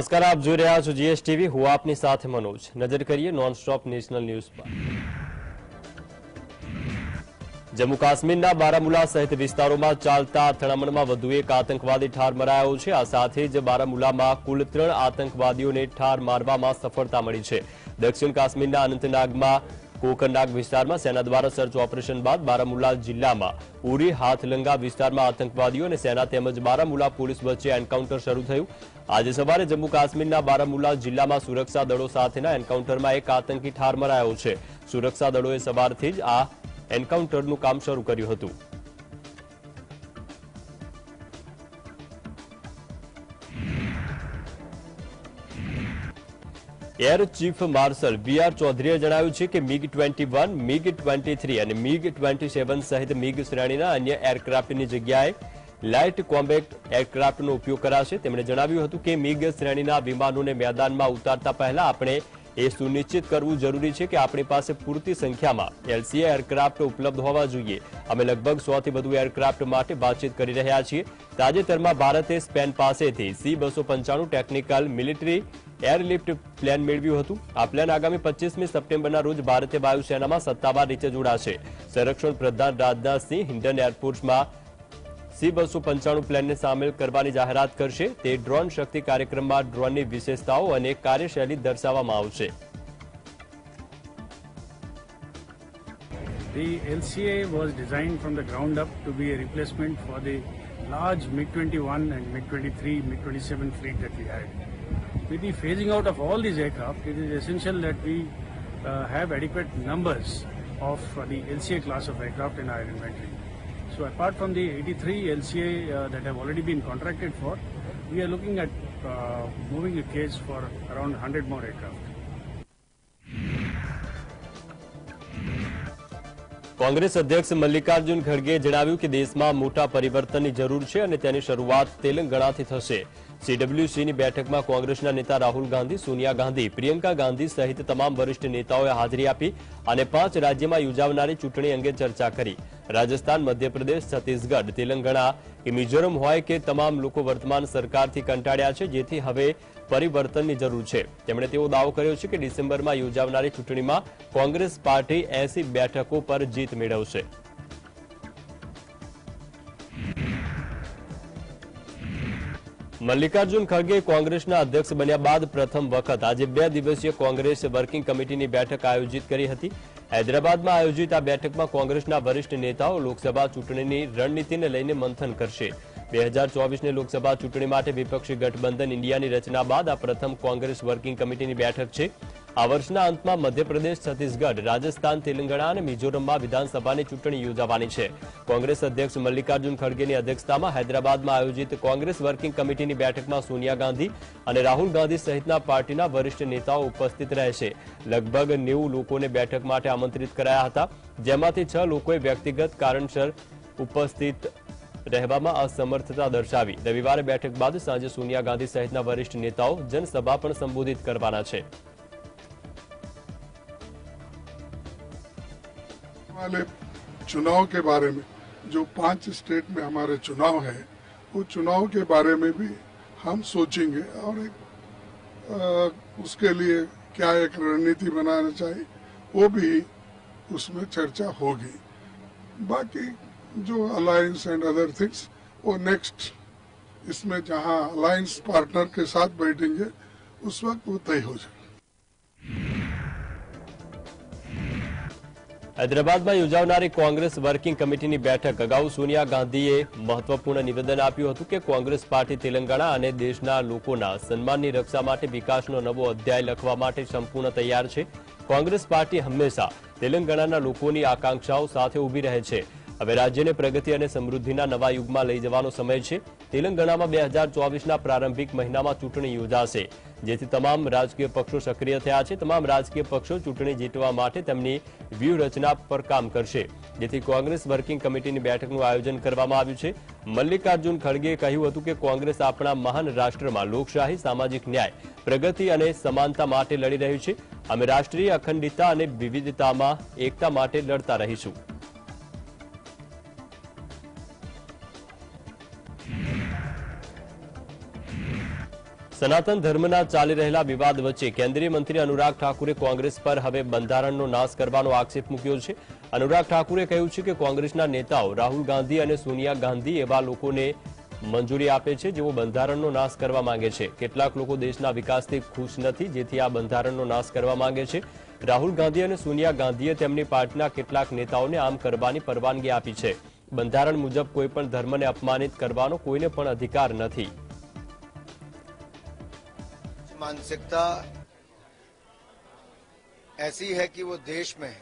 નમસ્કાર, આપ જોઈ રહ્યા છો જીએસટીવી. હું આપની સાથે મનોજ. નજર કરીએ નોનસ્ટોપ નેશનલ ન્યૂઝ પર. જમ્મુ કાશ્મીરના બારામુલા સહિત વિસ્તારોમાં ચાલતા અથડામણમાં વધુ એક આતંકવાદી ઠાર મરાયો છે. આ સાથે જ બારામુલામાં કુલ 3 આતંકવાદીઓને ઠાર મારવામાં સફળતા મળી છે. દક્ષિણ કાશ્મીરના અનંતનાગમાં કોકરનાગ વિસ્તારમાં સેના દ્વારા સર્ચ ઓપરેશન બાદ બારામુલા જિલ્લામાં ઉરી હાથલંગા વિસ્તારમાં આતંકવાદીઓ અને સેના તેમજ બારામુલા પોલીસ વચ્ચે એન્કાઉન્ટર શરૂ થયું. આજે સવારે જમ્મુ કાશ્મીરના બારામુલા જિલ્લામાં સુરક્ષા દળો સાથેના એન્કાઉન્ટરમાં એક આતંકી ઠાર મરાયો છે. સુરક્ષા દળોએ સવારથી જ આ એન્કાઉન્ટરનું કામ શરૂ કર્યું હતું. એર ચીફ માર્શલ બીઆર ચૌધરીએ જણાવ્યું છે કે MiG-21, MiG-23 અને MiG-27 સહિત MiG શ્રેણીના અન્ય એરક્રાફ્ટની જગ્યાએ લાઇટ કોમ્બેટ એરક્રાફ્ટનો ઉપયોગ કરાશે. તેમણે જણાવ્યું હતું કે MiG શ્રેણીના વિમાનોને મેદાનમાં ઉતારતા પહેલા આપણે એ સુનિશ્ચિત કરવું જરૂરી છે કે આપણી પાસે પૂરતી સંખ્યામાં LCA એરક્રાફ્ટ ઉપલબ્ધ હોવા જોઈએ. અમે લગભગ 100 થી વધુ એરક્રાફ્ટ માટે વાતચીત કરી રહ્યા છીએ. તાજેતરમાં ભારતે સ્પેન પાસેથી C-295 technical military airlift plane મેળવ્યું હતું. આ પ્લેન આગામી 25મી સપ્ટેમ્બરના રોજ ભારતીય વાયુસેનામાં સત્તાવાર રીતે જોડાશે. સંરક્ષણ પ્રધાન રાજનાથસિંહ હિન્ડન એરફોર્સમાં C-295 પ્લેનને સામેલ કરવાની જાહેરાત કરશે. તે ડ્રોન શક્તિ કાર્યક્રમમાં ડ્રોનની વિશેષતાઓ અને કાર્યશૈલી દર્શાવવામાં આવશે. The LCA was designed from the ground up to be a replacement for the large MiG-21 and MiG-23, MiG-27 fleet that we had. With the phasing out of all these aircraft, it is essential that we have adequate numbers of the LCA class of aircraft in our inventory. So apart from the 83 LCA that have already been contracted for, we are looking at moving a case for around 100 more aircraft. Congress અધ્યક્ષ મલ્લિકાર્જુન ખડગેએ જણાવ્યું કે દેશમાં મોટા પરિવર્તનની જરૂર છે અને તેની શરૂઆત તેલંગાણાથી થશે. CWCની બેઠકમાં કોંગ્રેસના નેતા રાહુલ ગાંધી, સોનિયા ગાંધી, પ્રિયંકા ગાંધી સહિત તમામ વરિષ્ઠ નેતાઓએ હાજરી આપી અને 5 રાજ્યમાં યોજાનારી ચૂંટણી અંગે ચર્ચા કરી. રાજસ્થાન, મધ્યપ્રદેશ, છત્તીસગઢ, તેલંગાણા કે મિઝોરમ હોય કે તમામ લોકો વર્તમાન સરકારથી કંટાળ્યા છે, જેથી હવે પરિવર્તનની જરૂર છે. તેમણે તેવો દાવો કર્યો છે કે ડિસેમ્બરમાં યોજાનારી ચૂંટણીમાં કોંગ્રેસ પાર્ટી 80 બેઠકો પર જીત મેળવશે. મલ્લિકાર્જુન ખડગે કોંગ્રેસના અધ્યક્ષ બન્યા બાદ પ્રથમ વખત આજે 2 દિવસીય કોંગ્રેસ વર્કિંગ કમિટીની બેઠક આયોજિત કરી હતી. હૈદરાબાદમાં આયોજિત આ બેઠકમાં કોંગ્રેસના વરિષ્ઠ નેતાઓ લોકસભા ચૂંટણીની રણનીતિને લઈને મંથન કરશે. 2024ની લોકસભા ચૂંટણી માટે વિપક્ષી ગઠબંધન ઇન્ડિયાની રચના બાદ આ પ્રથમ કોંગ્રેસ વર્કિંગ કમિટીની બેઠક છે. આ વર્ષના અંતમાં મધ્યપ્રદેશ, છત્તીસગઢ, રાજસ્થાન, તેલંગાણા અને મિઝોરમમાં વિધાનસભાની ચૂંટણી યોજાવાની છે. કોંગ્રેસ અધ્યક્ષ મલ્લિકાર્જુન ખડગેની અધ્યક્ષતામાં હૈદરાબાદમાં આયોજિત કોંગ્રેસ વર્કિંગ કમિટીની બેઠકમાં સોનિયા ગાંધી અને રાહુલ ગાંધી સહિતના પાર્ટીના વરિષ્ઠ નેતાઓ ઉપસ્થિત રહેશે. લગભગ 90 લોકોને બેઠક માટે આમંત્રિત કરાયા હતા, જેમાંથી 6 લોકોએ વ્યક્તિગત કારણસર ઉપસ્થિત રહેવામાં અસમર્થતા દર્શાવી. રવિવારે બેઠક બાદ સાંજે સોનિયા ગાંધી સહિતના વરિષ્ઠ નેતાઓ જનસભા પણ સંબોધિત કરવાના છે. वाले चुनाव के बारे में जो 5 स्टेट में हमारे चुनाव है, वो चुनाव के बारे में भी हम सोचेंगे और उसके लिए क्या एक रणनीति बनाना चाहिए वो भी उसमें चर्चा होगी. बाकी जो अलायंस एंड अदर थिंग्स वो नेक्स्ट इसमें जहां अलायंस पार्टनर के साथ बैठेंगे उस वक्त वो तय हो जाएगा. હૈદરાબાદમાં યોજાનારી કોંગ્રેસ વર્કિંગ કમિટીની બેઠક અગાઉ સોનિયા ગાંધીએ મહત્વપૂર્ણ નિવેદન આપ્યું હતું કે કોંગ્રેસ પાર્ટી તેલંગાણા અને દેશના લોકોના સન્માનની રક્ષા માટે વિકાસનો નવો અધ્યાય લખવા માટે સંપૂર્ણ તૈયાર છે. કોંગ્રેસ પાર્ટી હંમેશા તેલંગાણાના લોકોની આકાંક્ષાઓ સાથે ઊભી રહે છે. હવે રાજ્યને પ્રગતિ અને સમૃદ્ધિના નવા યુગમાં લઈ જવાનો સમય છે. તેલંગાણામાં 2024ના પ્રારંભિક મહિનામાં ચૂંટણી યોજાશે, જેથી તમામ રાજકીય પક્ષો સક્રિય થયા છે. તમામ રાજકીય પક્ષો ચૂંટણી જીતવા માટે તેમની વ્યૂહરચના પર કામ કરશે, જેથી કોંગ્રેસ વર્કિંગ કમિટીની બેઠકનું આયોજન કરવામાં આવ્યું છે. મલ્લિકાર્જુન ખડગેએ કહ્યું હતું કે કોંગ્રેસ આપણા મહાન રાષ્ટ્રમાં લોકશાહી, સામાજિક ન્યાય, પ્રગતિ અને સમાનતા માટે લડી રહ્યું છે. અમે રાષ્ટ્રીય અખંડિતતા અને વિવિધતામાં એકતા માટે લડતા રહીશું. સનાતન ધર્મના ચાલી રહેલા વિવાદ વચ્ચે કેન્દ્રીય મંત્રી અનુરાગ ઠાકુરે કોંગ્રેસ પર હવે બંધારણનો નાશ કરવાનો આક્ષેપ મૂક્યો છે। અનુરાગ ઠાકુરે કહ્યું છે કે કોંગ્રેસના નેતાઓ રાહુલ ગાંધી અને સોનિયા ગાંધી એવા લોકોને મંજૂરી આપે છે જેઓ બંધારણનો નાશ કરવા માંગે છે। કેટલાક લોકો દેશના વિકાસથી ખુશ નથી જેથી આ બંધારણનો નાશ કરવા માંગે છે। રાહુલ ગાંધી અને સોનિયા ગાંધીએ તેમની પાર્ટીના કેટલાક નેતાઓને આમ કરવાની પરવાનગી આપી છે। બંધારણ મુજબ કોઈપણ ધર્મને અપમાનિત કરવાનો કોઈને પણ અધિકાર નથી। मानसिकता ऐसी है कि वो देश में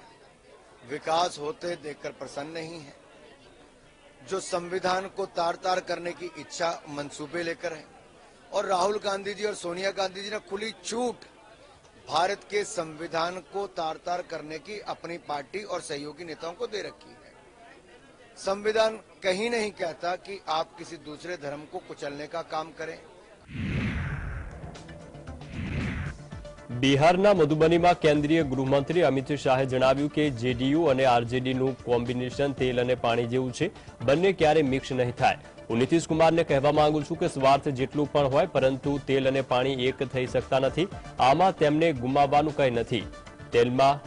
विकास होते देखकर प्रसन्न नहीं है, जो संविधान को तार तार करने की इच्छा मंसूबे लेकर है। और राहुल गांधी जी और सोनिया गांधी जी ने खुली छूट भारत के संविधान को तार तार करने की अपनी पार्टी और सहयोगी नेताओं को दे रखी है। संविधान कहीं नहीं कहता कि आप किसी दूसरे धर्म को कुचलने का काम करें। બિહારના મધુબનીમાં કેન્દ્રીય ગૃહમંત્રી અમિત શાહે જણાવ્યું કે જેડીયુ અને આરજેડીનું કોમ્બિનેશન તેલ અને પાણી જેવું છે, બંને ક્યારે મિક્સ નહીં થાય। હું નીતિશ કુમારને કહેવા માંગુ છું કે સ્વાર્થ જેટલું પણ હોય પરંતુ તેલ અને પાણી એક થઈ શકતા નથી। આમાં તેમને ગુમાવવાનું કંઈ નથી। તેલમાં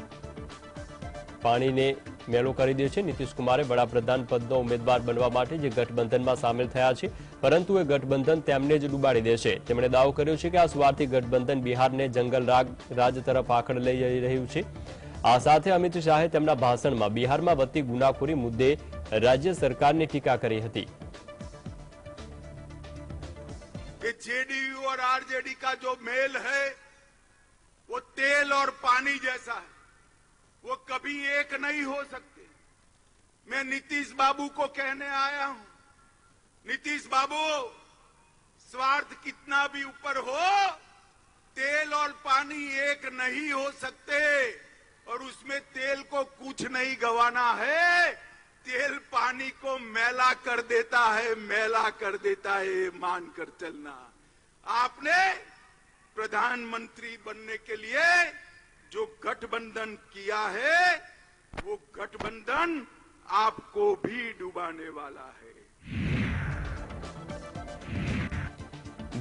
પાણીને મેળો કરી દે છે। નીતિશ કુમારે વડાપ્રધાન પદનો ઉમેદવાર બનવા માટે જે ગઠબંધનમાં સામેલ થયા છે પરંતુ એ ગઠબંધન તેમને જ ડૂબાડી દેશે। તેમણે દાવો કર્યો છે કે આ સ્વાર્થી ગઠબંધન બિહારને જંગલ રાજ તરફ આંકડ લઈ જઈ રહ્યું છે। આ સાથે અમિત શાહે તેમના ભાષણમાં બિહારમાં વધતી ગુનાખોરી મુદ્દે રાજ્ય સરકારની ટીકા કરી હતી। जेडीयू और आरजेडी का जो मेल है वो तेल और पानी जैसा है, वो कभी एक नहीं हो सकते। मैं नीतीश बाबू को कहने आया हूं, नीतीश बाबू स्वार्थ कितना भी ऊपर हो तेल और पानी एक नहीं हो सकते और उसमें तेल को कुछ नहीं गंवाना है। तेल पानी को मैला कर देता है, मैला कर देता है, मान कर चलना। आपने प्रधानमंत्री बनने के लिए जो गठबंधन किया है वो गठबंधन आपको भी डुबाने वाला है।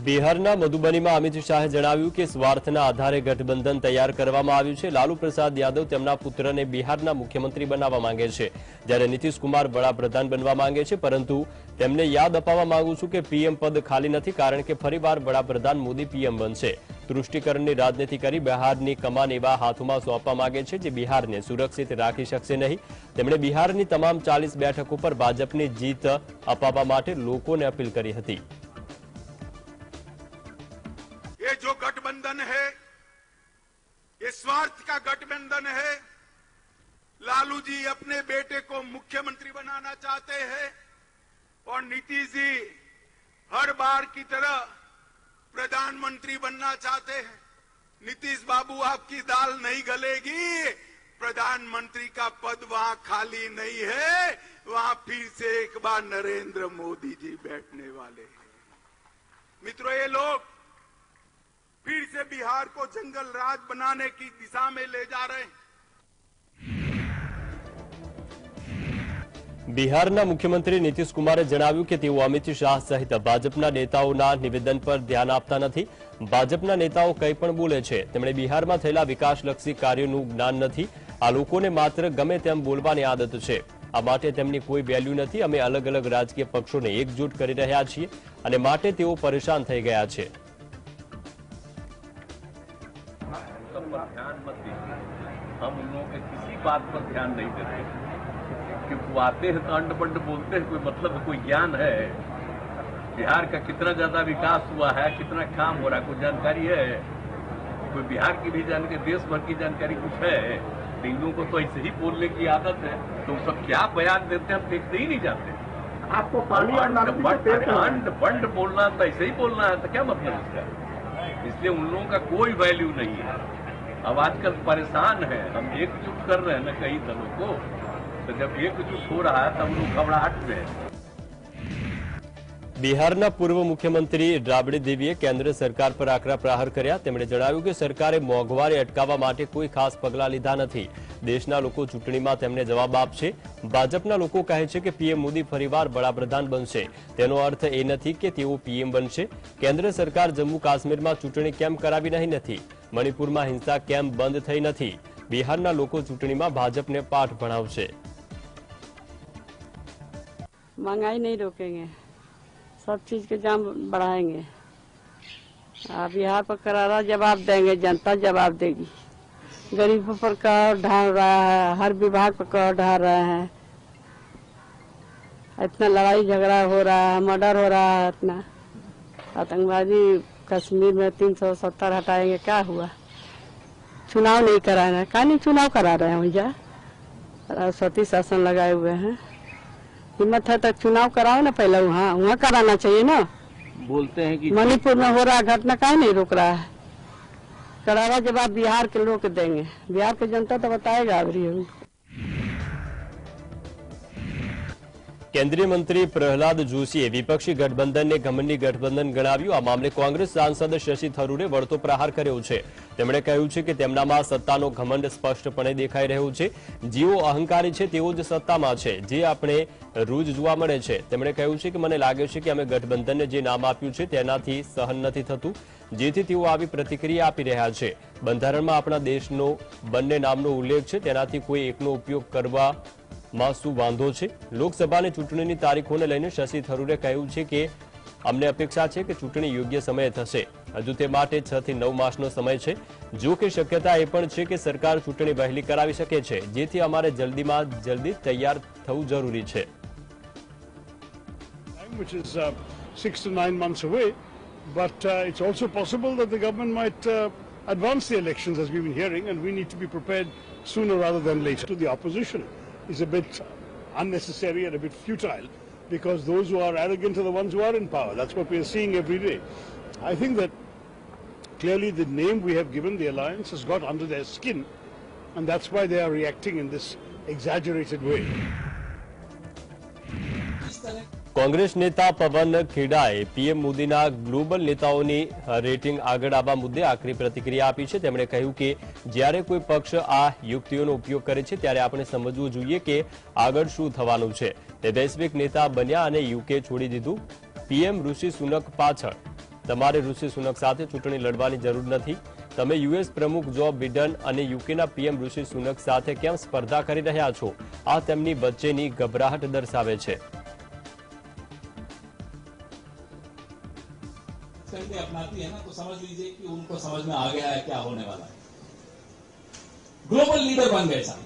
બિહારના મધુબનીમાં અમિત શાહે જણાવ્યું કે સ્વાર્થના આધારે ગઠબંધન તૈયાર કરવામાં આવ્યું છે। લાલુ પ્રસાદ યાદવ તેમના પુત્રને બિહારના મુખ્યમંત્રી બનાવવા માંગે છે જ્યારે નીતિશ કુમાર વડાપ્રધાન બનવા માંગે છે, પરંતુ તેમને યાદ અપાવવા માંગુ છું કે પીએમ પદ ખાલી નથી કારણ કે ફરીવાર વડાપ્રધાન મોદી પીએમ બનશે। તૃષ્ટિકરણની રાજનીતિ કરી બિહારની કમાન એવા હાથોમાં સોંપવા માંગે છે જે બિહારને સુરક્ષિત રાખી શકશે નહીં। તેમણે બિહારની તમામ 40 બેઠકો પર ભાજપની જીત અપાવવા માટે લોકોને અપીલ કરી હતી। ये जो गठबंधन है ये स्वार्थ का गठबंधन है। लालू जी अपने बेटे को मुख्यमंत्री बनाना चाहते हैं और नीतीश जी हर बार की तरह प्रधानमंत्री बनना चाहते हैं। नीतीश बाबू आपकी दाल नहीं गलेगी, प्रधानमंत्री का पद वहां खाली नहीं है, वहां फिर से एक बार नरेंद्र मोदी जी बैठने वाले हैं। मित्रों, ये लोग फिर से बिहार को जंगल राज बनाने की दिशा में ले जा रहे हैं। બિહારના મુખ્યમંત્રી નીતિશ કુમારે જણાવ્યું કે તેઓ અમિત શાહ સહિત ભાજપના નેતાઓના નિવેદન પર ધ્યાન આપતા નથી। ભાજપના નેતાઓ કંઈ પણ બોલે છે, તેમણે બિહારમાં થયેલા વિકાસલક્ષી કાર્યોનું જ્ઞાન નથી। આ લોકોને માત્ર ગમે તેમ બોલવાની આદત છે, આ માટે તેમની કોઈ વેલ્યુ નથી। અમે અલગ અલગ રાજકીય પક્ષોને એકજૂટ કરી રહ્યા છીએ અને માટે તેઓ પરેશાન થઈ ગયા છે। ध्यान मत दीजिए, हम उन लोगों के किसी बात पर ध्यान नहीं देते क्योंकि वो आते हैं तो अंड बंड बोलते हैं, कोई मतलब कोई ज्ञान है? बिहार का कितना ज्यादा विकास हुआ है, कितना काम हो रहा है, कोई जानकारी है? कोई बिहार की भी जानकारी, देश भर की जानकारी कुछ है? इन लोगों को तो ऐसे ही बोलने की आदत है, तो सब क्या बयान देते हैं हम देखते ही नहीं जाते। आपको पानी अंड बंड बोलना तो ऐसे ही बोलना है, तो क्या मतलब इसका? इसलिए उन लोगों का कोई वैल्यू नहीं है। अब आजकल परेशान है, हम एकजुट कर रहे हैं ना कई दलों को, तो जब एकजुट हो रहा है तब लोग घबराहट में है। બિહારના પૂર્વ મુખ્યમંત્રી રાબડી દેવીએ કેન્દ્ર સરકાર પર આકરા પ્રહાર કર્યા. તેમણે જણાવ્યું કે સરકારે મોંઘવારી અટકાવવા માટે કોઈ ખાસ પગલાં લીધા નથી. દેશના લોકો ચૂંટણીમાં તેમને જવાબ આપશે. ભાજપના લોકો કહે છે કે પીએમ મોદી ફરીવાર વડાપ્રધાન બનશે. તેનો અર્થ એ નથી કે તેઓ પીએમ બનશે. કેન્દ્ર સરકાર જમ્મુ કાશ્મીરમાં ચૂંટણી કેમ કરાવી નહીં નથી, મણિપુરમાં હિંસા કેમ બંધ થઈ નથી. બિહારના લોકો ચૂંટણીમાં ભાજપને પાઠ ભણાવશે. महंगाई नहीं रोकेंगे, सब चीज के दाम बढ़ाएंगे. बिहार पर करारा जवाब देंगे, जनता जवाब देगी. गरीबों पर कर ढाल रहा है, हर विभाग पर कर ढाल रहे हैं. इतना लड़ाई झगड़ा हो रहा है, मर्डर हो रहा है. इतना आतंकवादी कश्मीर में 370 हटाएंगे, क्या हुआ? चुनाव नहीं करा रहे हैं, क्या नहीं चुनाव करा रहे हैं? भैया सरस्वती शासन लगाए हुए हैं. हिम्मत है तो चुनाव कराओ ना, पहले वहाँ कराना चाहिए ना. बोलते हैं कि मणिपुर में हो रहा घटना काहे नहीं रोक रहा है? करारा जवाब बिहार के लोग देंगे. बिहार की जनता तो बताएगा अभी. કેન્દ્રીય મંત્રી પ્રહલાદ જોશીએ વિપક્ષી ગઠબંધનને ઘમંડી ગઠબંધન ગણાવ્યું. આ મામલે કોંગ્રેસ સાંસદ શશી થરૂરે વળતો પ્રહાર કર્યો છે. તેમણે કહ્યું છે કે તેમનામાં સત્તાનો ઘમંડ સ્પષ્ટપણે દેખાઈ રહ્યો છે. જેઓ અહંકારી છે તેઓ જ સત્તામાં છે, જે આપણે રોજ જોવા મળે છે. તેમણે કહ્યું છે કે મને લાગે છે કે અમે ગઠબંધનને જે નામ આપ્યું છે તેનાથી સહન નથી થતું, જેથી તેઓ આવી પ્રતિક્રિયા આપી રહ્યા છે. બંધારણમાં આપણા દેશનો બંને નામનો ઉલ્લેખ છે, તેનાથી કોઈ એકનો ઉપયોગ કરવા માં શું વાંધો છે? લોકસભાની ચૂંટણીની તારીખોને લઈને શશી થરૂરે કહ્યું છે કે અમને અપેક્ષા છે કે ચૂંટણી યોગ્ય સમયે થશે. હજુ તે માટે 6 થી 9 માસનો સમય છે. જો કે શક્યતા એ પણ છે કે સરકાર ચૂંટણી વહેલી કરાવી શકે છે, જેથી અમારે જલ્દીમાં જલ્દી તૈયાર થવું જરૂરી છે. Which is 6 to 9 months away, but it's also possible that the government might advance the elections, as we've been hearing, and we need to be prepared sooner rather than later. To the opposition is a bit unnecessary and a bit futile, because those who are arrogant are the ones who are in power. That's what we are seeing every day. I think that clearly the name we have given the alliance has got under their skin, and that's why they are reacting in this exaggerated way. Congress નેતા પવન ખેડાએ PM મોદીના global નેતાઓની rating આગળ આવવા મુદ્દે આકરી પ્રતિક્રિયા આપી છે. તેમણે કહ્યું કે જ્યારે કોઈ પક્ષ આ યુક્તિઓનો ઉપયોગ કરે છે ત્યારે આપણે સમજવું જોઈએ કે આગળ શું થવાનું છે. તે વૈશ્વિક નેતા બન્યા અને યુકે છોડી દીધું. પીએમ ઋષિ સુનક પાછળ તમારે ઋષિ સુનક સાથે ચૂંટણી લડવાની જરૂર નથી. તમે યુએસ પ્રમુખ જો બિડન અને યુકેના પીએમ ઋષિ સુનક સાથે કેમ સ્પર્ધા કરી રહ્યા છો? આ તેમની વચ્ચેની ગભરાહટ દર્શાવે છે. अपनाती है ना, तो समझ लीजिए कि उनको समझ में आ गया है क्या होने वाला है. ग्लोबल लीडर बन गए साहब,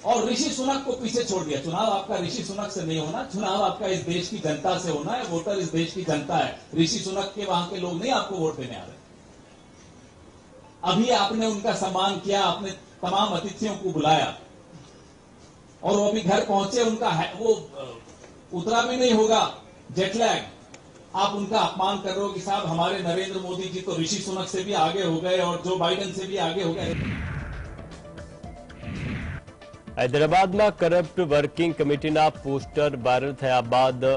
और ऋषि सुनक को पीछे छोड़ दिया. चुनाव आपका ऋषि सुनक से नहीं होना, चुनाव आपका इस देश की जनता से होना है. वोटर इस देश की जनता है. ऋषि सुनक के वहां के लोग नहीं आपको वोट देने आ रहे. अभी आपने उनका सम्मान किया, आपने तमाम अतिथियों को बुलाया, और वो अभी घर पहुंचे, उनका वो उतरा भी नहीं होगा जेटलैग. आप उनका अपमान कर रहे हो कि साहब हमारे नरेंद्र मोदी जी तो ऋषि सुनक से भी आगे हो गए और जो बाइडन से भी आगे हो गए. हैदराबादમાં કરપ્ટ વર્કિંગ કમિટીના પોસ્ટર વાયરલ થયા બાદ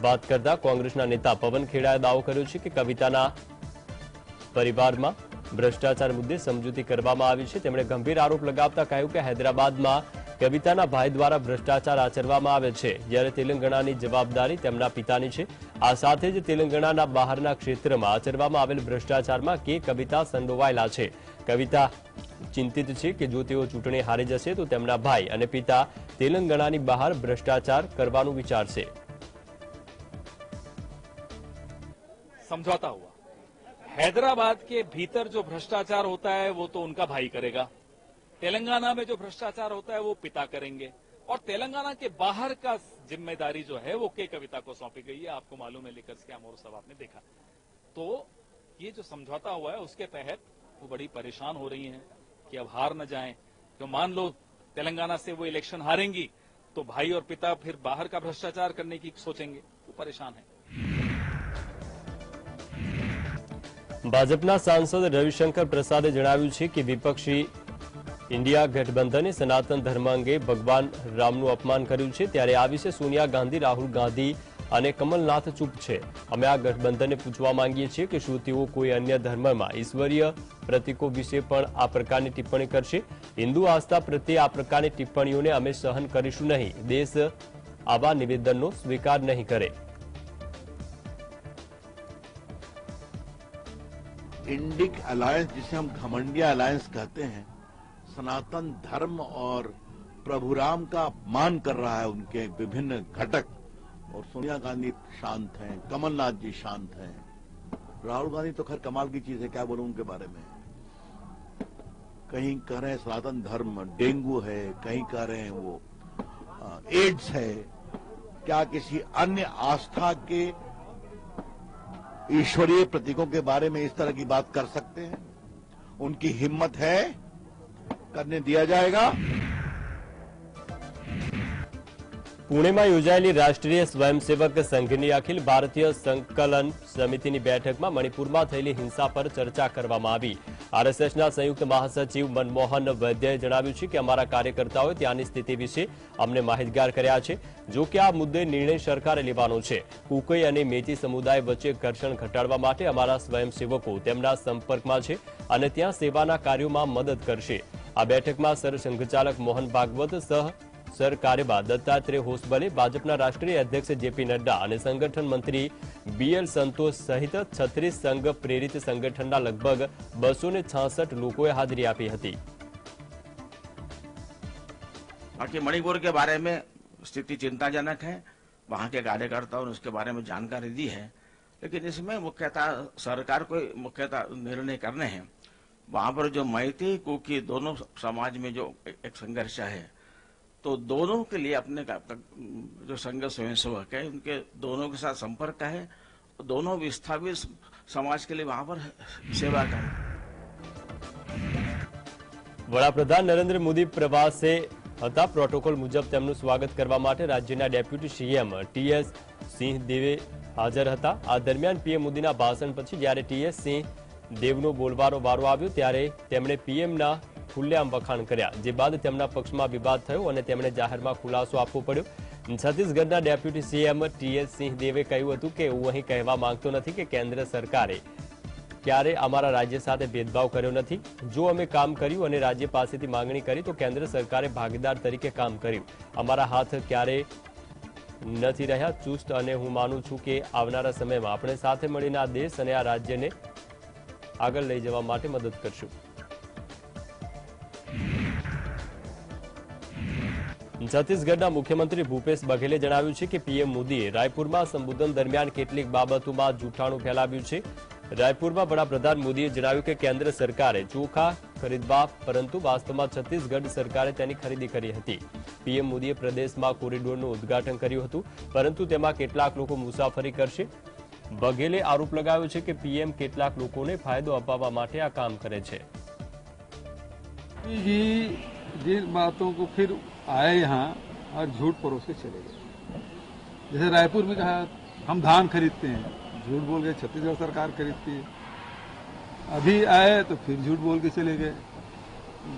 વાત કરતા કોંગ્રેસના નેતા પવન ખેડાએ દાવો કર્યો છે કે કવિતાના પરિવારમાં ભ્રષ્ટાચાર મુદ્દે સમજૂતી કરવામાં આવી છે. તેમણે ગંભીર આરોપ લગાવતા કહ્યું કે હૈદરાબાદમાં કવિતાના ભાઈ દ્વારા ભ્રષ્ટાચાર આચરવામાં આવે છે, જ્યારે તેલંગાણાની જવાબદારી તેમના પિતાની છે. આ સાથે જ તેલંગાણાના બહારના ક્ષેત્રમાં આચરવામાં આવેલ ભ્રષ્ટાચારમાં કે કવિતા સંડોવાયેલા છે. કવિતા ચિંતિત છે કે જો તેઓ ચૂંટણી હારી જશે તો તેમના ભાઈ અને પિતા તેલંગાણાની બહાર ભ્રષ્ટાચાર કરવાનું વિચારશે. समझौता हुआ, हैदराबाद के भीतर जो भ्रष्टाचार होता है वो तो उनका भाई करेगा, तेलंगाना में जो भ्रष्टाचार होता है वो पिता करेंगे, और तेलंगाना के बाहर का जिम्मेदारी जो है वो के कविता को सौंपी गई है. आपको मालूम है, लेकर के महोत्सव आपने देखा. तो ये जो समझौता हुआ है उसके तहत वो बड़ी परेशान हो रही हैं कि अब हार न जाएं. तो मान लो तेलंगाना से वो इलेक्शन हारेंगी तो भाई और पिता फिर बाहर का भ्रष्टाचार करने की सोचेंगे. वो परेशान है. ભાજપના સાંસદ રવિશંકર પ્રસાદે જણાવ્યું છે કે વિપક્ષી ઇન્ડિયા ગઠબંધને સનાતન ધર્મ અંગે ભગવાન રામનું અપમાન કર્યું છે, ત્યારે આ વિશે સોનિયા ગાંધી, રાહુલ ગાંધી અને કમલનાથ ચૂપ છે. અમે આ ગઠબંધનને પૂછવા માંગીએ છીએ કે શું તેઓ કોઈ અન્ય ધર્મમાં ઈશ્વરીય પ્રતીકો વિશે પણ આ પ્રકારની ટિપ્પણી કરશે. હિન્દુ આસ્થા પ્રત્યે આ પ્રકારની ટિપ્પણીઓને અમે સહન કરીશું નહીં. દેશ આવા નિવેદનનો સ્વીકાર નહીં કરે. इंडिक अलायंस, जिसे हम घमंडिया अलायंस कहते हैं, सनातन धर्म और प्रभु राम का अपमान कर रहा है, उनके विभिन्न घटक. और सोनिया गांधी शांत हैं, कमलनाथ जी शांत हैं, राहुल गांधी तो खैर कमाल की चीज है, क्या बोलूं उनके बारे में. कहीं कह रहे हैं सनातन धर्म डेंगू है, कहीं कह रहे हैं वो एड्स है. क्या किसी अन्य आस्था के ईश्वरीय प्रतीकों के बारे में इस तरह की बात कर सकते हैं? उनकी हिम्मत है, करने दिया जाएगा. પુણેમાં યોજાયેલી રાષ્ટ્રીય સ્વયંસેવક સંઘની અખિલ ભારતીય સંકલન સમિતિની બેઠકમાં મણિપુરમાં થયેલી હિંસા પર ચર્ચા કરવામાં આવી. આરએસએસના સંયુક્ત મહાસચિવ મનમોહન વૈદ્યએ જણાવ્યું છે કે અમારા કાર્યકર્તાઓએ ત્યાંની સ્થિતિ વિશે અમને માહિતગાર કર્યા છે. જો કે આ મુદ્દે નિર્ણય સરકારે લેવાનો છે. કુકઈ અને મેતી સમુદાય વચ્ચે ઘર્ષણ ઘટાડવા માટે અમારા સ્વયંસેવકો તેમના સંપર્કમાં છે અને ત્યાં સેવાના કાર્યોમાં મદદ કરશે. આ બેઠકમાં સરસંઘચાલક મોહન ભાગવત, સર કાર્યવાહ દત્તાત્રેય હોસબલે, ભાજપના રાષ્ટ્રીય અધ્યક્ષ જેપી નડ્ડા અને સંગઠન મંત્રી બીએલ સંતોષ સહિત 36 સંઘ પ્રેરિત સંગઠનના લગભગ 266 લોકોએ હાજરી આપી હતી. बाकी मणिपुर के बारे में स्थिति चिंताजनक है. वहां के कार्यकर्ताओं ने उसके बारे में जानकारी दी है, लेकिन इसमें मुख्यतः सरकार को मुख्यतः निर्णय करने हैं. वहां पर जो मैती कुकी दोनों समाज में जो एक संघर्ष है, तो दोनों के लिए अपने जो संघ स्वयंसेवक है उनके दोनों के साथ संपर्क है. दोनों विस्थापित समाज के लिए वहां पर सेवा करें. વડાપ્રધાન નરેન્દ્ર મોદી પ્રવાસે હતા. પ્રોટોકોલ મુજબ તેમનું સ્વાગત કરવા માટે રાજ્યના ડેપ્યુટી સીએમ ટીએસ સિંહદેવે હાજર હતા. આ દરમિયાન પીએમ મોદીના ભાષણ પછી જ્યારે ટીએસ સિંહદેવનો બોલવાનો વારો આવ્યો ત્યારે તેમણે પીએમના ખુલ્લેઆમ વખાણ કર્યા, જે બાદ તેમના પક્ષમાં વિવાદ થયો અને તેમણે જાહેરમાં ખુલાસો આપવો પડ્યો. છત્તીસગઢના ડેપ્યુટી સીએમ ટીએસ સિંહદેવે કહ્યું હતું કે હું અહીં કહેવા માંગતો નથી કે કેન્દ્ર સરકારે ક્યારે અમારા રાજ્ય સાથે ભેદભાવ કર્યો નથી. જો અમે કામ કર્યું અને રાજ્ય પાસેથી માંગણી કરી તો કેન્દ્ર સરકારે ભાગીદાર તરીકે કામ કર્યું. અમારા હાથ ક્યારે નથી રહ્યા ચુસ્ત અને હું માનું છું કે આવનારા સમયમાં આપણે સાથે મળીને આ દેશ અને આ રાજ્યને આગળ લઈ જવા માટે મદદ કરશું. છત્તીસગઢના મુખ્યમંત્રી ભૂપેશ બઘેલે જણાવ્યું છે કે પીએમ મોદીએ રાયપુરમાં સંબોધન દરમિયાન કેટલીક બાબતોમાં જૂઠાણું ફેલાવ્યું છે. રાયપુરમાં વડાપ્રધાન મોદીએ જણાવ્યું કે કેન્દ્ર સરકારે ચોખા ખરીદવા, પરંતુ વાસ્તવમાં છત્તીસગઢ સરકારે તેની ખરીદી કરી હતી. પીએમ મોદીએ પ્રદેશમાં કોરિડોરનું ઉદ્ઘાટન કર્યું હતું, પરંતુ તેમાં કેટલાક લોકો મુસાફરી કરશે. બઘેલે આરોપ લગાવ્યો છે કે પીએમ કેટલાક લોકોને ફાયદો અપાવવા માટે આ કામ કરે છે. जिन बातों को फिर आए यहाँ और झूठ परोस के चले गए. जैसे रायपुर में कहा हम धान खरीदते हैं, झूठ बोल गए छत्तीसगढ़ सरकार खरीदती है. अभी आए तो फिर झूठ बोल के चले गए.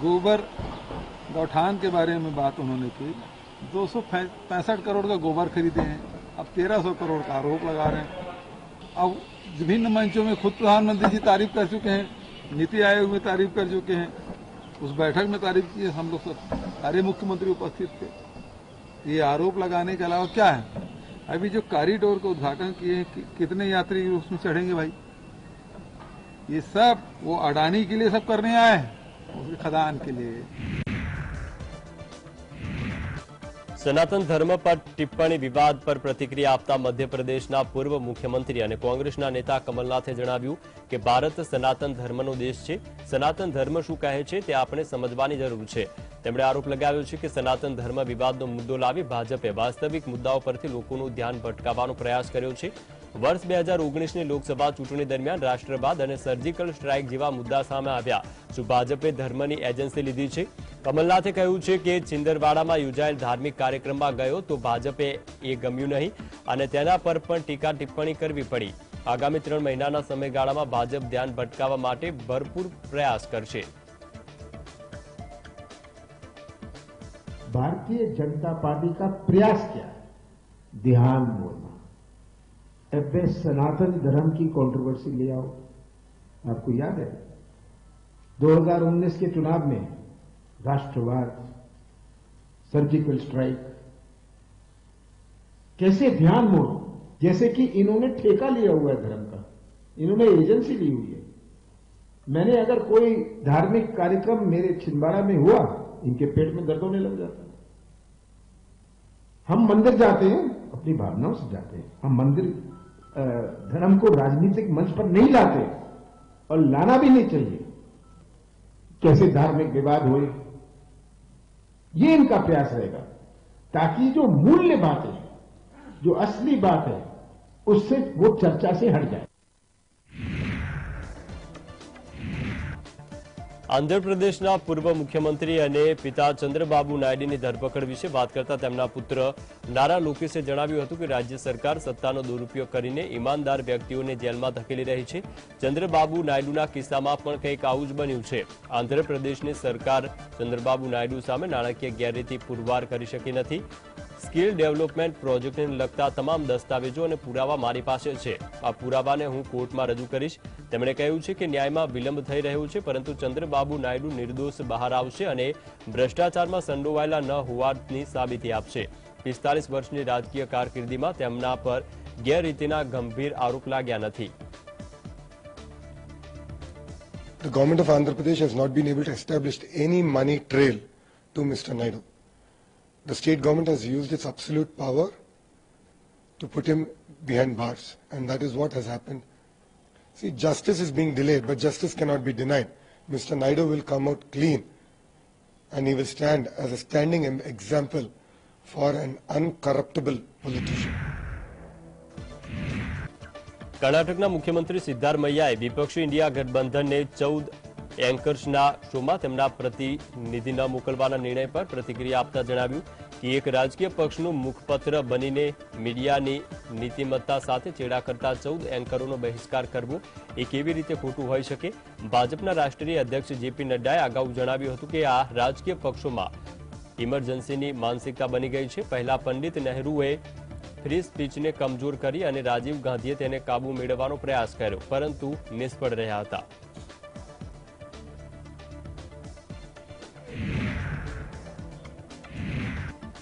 गोबर गौठान के बारे में बात उन्होंने की. 265 करोड़ का गोबर खरीदे हैं, अब 1300 करोड़ का आरोप लगा रहे हैं. अब विभिन्न मंचों में खुद प्रधानमंत्री जी तारीफ कर चुके हैं, नीति आयोग में तारीफ कर चुके हैं, उस बैठक में तारीफ की. हम लोग सब सारे मुख्यमंत्री उपस्थित थे. ये आरोप लगाने के अलावा क्या है? अभी जो कॉरिडोर का उद्घाटन किए कितने यात्री उसमें चढ़ेंगे भाई? ये सब वो अडानी के लिए सब करने आए हैं, उसके खदान के लिए. સનાતન ધર્મ પર ટિપ્પણી વિવાદ પર પ્રતિક્રિયા આપતા મધ્યપ્રદેશના પૂર્વ મુખ્યમંત્રી અને કોંગ્રેસના નેતા કમલનાથે જણાવ્યું કે ભારત સનાતન ધર્મનો દેશ છે. સનાતન ધર્મ શું કહે છે તે આપણે સમજવાની જરૂર છે. તેમણે આરોપ લગાવ્યો છે કે સનાતન ધર્મ વિવાદનો મુદ્દો લાવી ભાજપે વાસ્તવિક મુદ્દાઓ પરથી લોકોનું ધ્યાન ભટકાવવાનો પ્રયાસ કર્યો છે. વર્ષ 2019ની લોકસભા ચૂંટણી દરમિયાન રાષ્ટ્રવાદ અને સર્જિકલ સ્ટ્રાઇક જેવા મુદ્દા સામે આવ્યા. શું ભાજપે ધર્મની એજન્સી લીધી છે? કમલનાથે કહ્યું છે કે છિંદરવાડામાં યોજાયેલ ધાર્મિક કાર્યક્રમમાં ગયો તો ભાજપે એ ગમ્યું નહીં અને તેના પર પણ ટીકા ટિપ્પણી કરવી પડી. આગામી 3 મહિનાના સમયગાળામાં ભાજપ ધ્યાન ભટકાવવા માટે ભરપૂર પ્રયાસ કરશે. भारतीय जनता पार्टी का प्रयास क्या है? ध्यान बोलना। अब सनातन धर्म की कंट्रोवर्सी ले आओ। आपको याद है 2019 के चुनाव में राष्ट्रवाद, सर्जिकल स्ट्राइक, कैसे ध्यान मोड़ो, जैसे कि इन्होंने ठेका लिया हुआ है धर्म का, इन्होंने एजेंसी ली हुई है। मैंने अगर कोई धार्मिक कार्यक्रम मेरे छिंदवाड़ा में हुआ, इनके पेट में दर्द होने लग जाता है। हम मंदिर जाते हैं अपनी भावनाओं से जाते हैं, हम मंदिर धर्म को राजनीतिक मंच पर नहीं लाते और लाना भी नहीं चाहिए। कैसे धार्मिक विवाद होए, ये इनका प्रयास रहेगा, ताकि जो मूल्य बात है, जो असली बात है, उससे वो चर्चा से हट जाए। આંધ્રપ્રદેશના પૂર્વ મુખ્યમંત્રી અને પિતા ચંદ્રબાબુ નાયડુની ધરપકડ વિશે વાત કરતા તેમના પુત્ર નારા લોકેશે જણાવ્યું હતું કે રાજ્ય સરકાર સત્તાનો દુરુપયોગ કરીને ઈમાનદાર વ્યક્તિઓને જેલમાં ધકેલી રહી છે। ચંદ્રબાબુ નાયડુના કિસ્સામાં પણ કંઈક આવું જ બન્યું છે। આંધ્રપ્રદેશની સરકાર ચંદ્રબાબુ નાયડુ સામે નાણાકીય ગેરરીતિ પુરવાર કરી શકી નથી। સ્કિલ ડેવલપમેન્ટ પ્રોજેક્ટને લગતા તમામ દસ્તાવેજો અને પુરાવા મારી પાસે છે। આ પુરાવાને હું કોર્ટમાં રજૂ કરીશ। તેમણે કહ્યું છે કે ન્યાયમાં વિલંબ થઈ રહ્યો છે, પરંતુ ચંદ્રબાબુ નાયડુ નિર્દોષ બહાર આવશે અને ભ્રષ્ટાચારમાં સંડોવાયેલા ન હોવાની સાબિતી આપશે। 45 વર્ષની રાજકીય કારકિર્દીમાં તેમના પર ગેરરીતિના ગંભીર આરોપ લાગ્યા નથી। The government of Andhra Pradesh has not been able to establish any money trail to Mr. Naidu. The state government has used its absolute power to put him behind bars, and that is what has happened. See, justice is being delayed, but justice cannot be denied. Mr. Naidu will come out clean, and he will stand as a standing example for an uncorruptible politician. કર્ણાટકના મુખ્યમંત્રી સિદ્ધારમૈયાએ વિપક્ષી India ગઠબંધનને 14 એન્કર્સના શોમાં તેમના પ્રતિનિધિ ન મોકલવાના નિર્ણય પર પ્રતિક્રિયા આપતા જણાવ્યું કે એક રાજકીય પક્ષનું મુખપત્ર બનીને મીડિયાની નીતિમત્તા સાથે ચેડા કરતા 14 એન્કરોનો બહિષ્કાર કરવો એ કેવી રીતે ખોટું હોઈ શકે? ભાજપના રાષ્ટ્રીય અધ્યક્ષ જેપી નડ્ડાએ અગાઉ જણાવ્યું હતું કે આ રાજકીય પક્ષોમાં ઇમરજન્સીની માનસિકતા બની ગઈ છે। પહેલા પંડિત નહેરુએ ફ્રી સ્પીચને કમજોર કરી અને રાજીવ ગાંધીએ તેને કાબુ મેળવવાનો પ્રયાસ કર્યો, પરંતુ નિષ્ફળ રહ્યા હતા।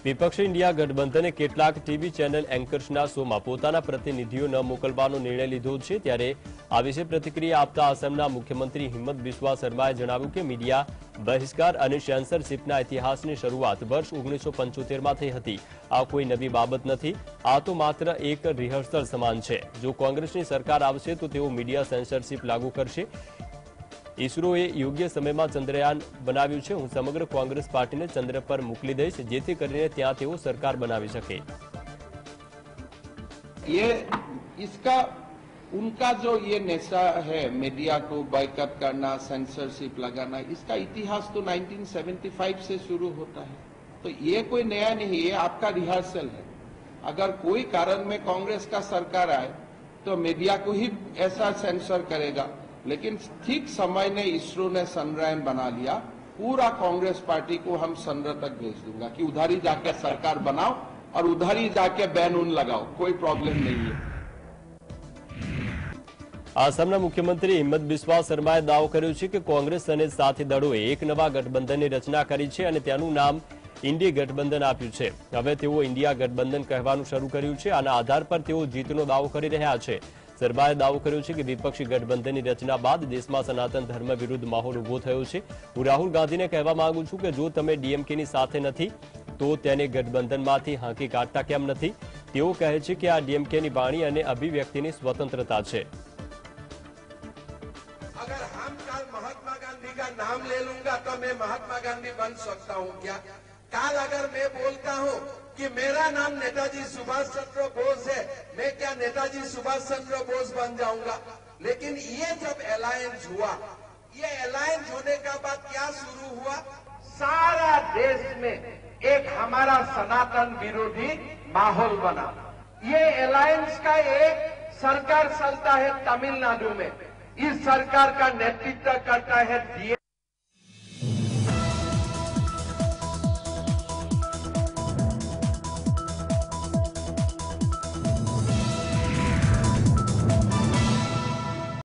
વિપક્ષી ઇન્ડિયા ગઠબંધને કેટલાક ટીવી ચેનલ એન્કર્સના શોમાં પોતાના પ્રતિનિધિઓ ન મોકલવાનો નિર્ણય લીધો છે। ત્યારે આ વિશે પ્રતિક્રિયા આપતા આસામના મુખ્યમંત્રી હિમંત બિસ્વા શર્માએ જણાવ્યું કે મીડિયા બહિષ્કાર અને સેન્સરશીપના ઇતિહાસની શરૂઆત વર્ષ 1975માં થઈ હતી। આ કોઈ નવી બાબત નથી, આ તો માત્ર એક રિહર્સલ સમાન છે। જો કોંગ્રેસની સરકાર આવશે તો તેઓ મીડિયા સેન્સરશીપ લાગુ કરશે। ઈસરોએ યોગ્ય સમયમાં ચંદ્રયાન બનાવ્યું છે। હું સમગ્ર કોંગ્રેસ પાર્ટીને ચંદ્ર પર મોકલી દઈશ, જેથી કરીને ત્યાં તેઓ સરકાર બનાવી શકે। ये इसका उनका जो ये नेशा है मीडिया को बायकॉट करना, सेंसरशिप लगाना, इसका इतिहास तो 1975 से शुरू होता है। तो ये कोई नया नहीं, ये आपका रिहर्सल है। अगर कोई कारण में कांग्रेस का सरकार आए तो मीडिया को ही ऐसा सेंसर करेगा, लेकिन ठीक समय ने इसरो ने चंद्रयान बना लिया। पूरा कांग्रेस पार्टी को हम चंद्र तक भेज दूंगा कि उधर ही जाके सरकार बनाओ और उधर ही जाके बैन उन लगाओ, कोई प्रॉब्लम नहीं है। આસામના મુખ્યમંત્રી હિમંત બિસ્વા શર્માએ દાવો કર્યો છે કે કોંગ્રેસ અને સાથી દળોએ એક નવા ગઠબંધનની રચના કરી છે અને તેનું નામ ઇન્ડી ગઠબંધન આપ્યું છે। હવે તેઓ ઇન્ડિયા ગઠબંધન કહેવાનું શરૂ કર્યું છે। આના આધાર પર તેઓ જીતનો દાવો કરી રહ્યા છે। શર્માએ દાવો કર્યો છે કે વિપક્ષી ગઠબંધનની રચના બાદ દેશમાં સનાતન ધર્મ વિરુદ્ધ માહોલ ઉભો થયો છે। હું રાહુલ ગાંધીને કહેવા માંગુ છું કે જો તમે ડીએમકેની સાથે નથી તો તેને ગઠબંધનમાંથી હાંકી કાઢતા કેમ નથી? તેઓ કહે છે કે આ ડીએમકેની વાણી અને અભિવ્યક્તિની સ્વતંત્રતા છે। महात्मा गांधी का नाम ले लूंगा तो मैं महात्मा गांधी बन सकता हूं क्या? काल अगर मैं बोलता हूं कि मेरा नाम नेताजी सुभाष चंद्र बोस है, मैं क्या नेताजी सुभाष चंद्र बोस बन जाऊंगा? लेकिन ये जब अलायंस हुआ, ये अलायंस होने का बाद क्या शुरू हुआ? सारा देश में एक हमारा सनातन विरोधी माहौल बना। ये अलायंस का एक सरकार चलता है तमिलनाडु में, इस सरकार का नेतृत्व करता है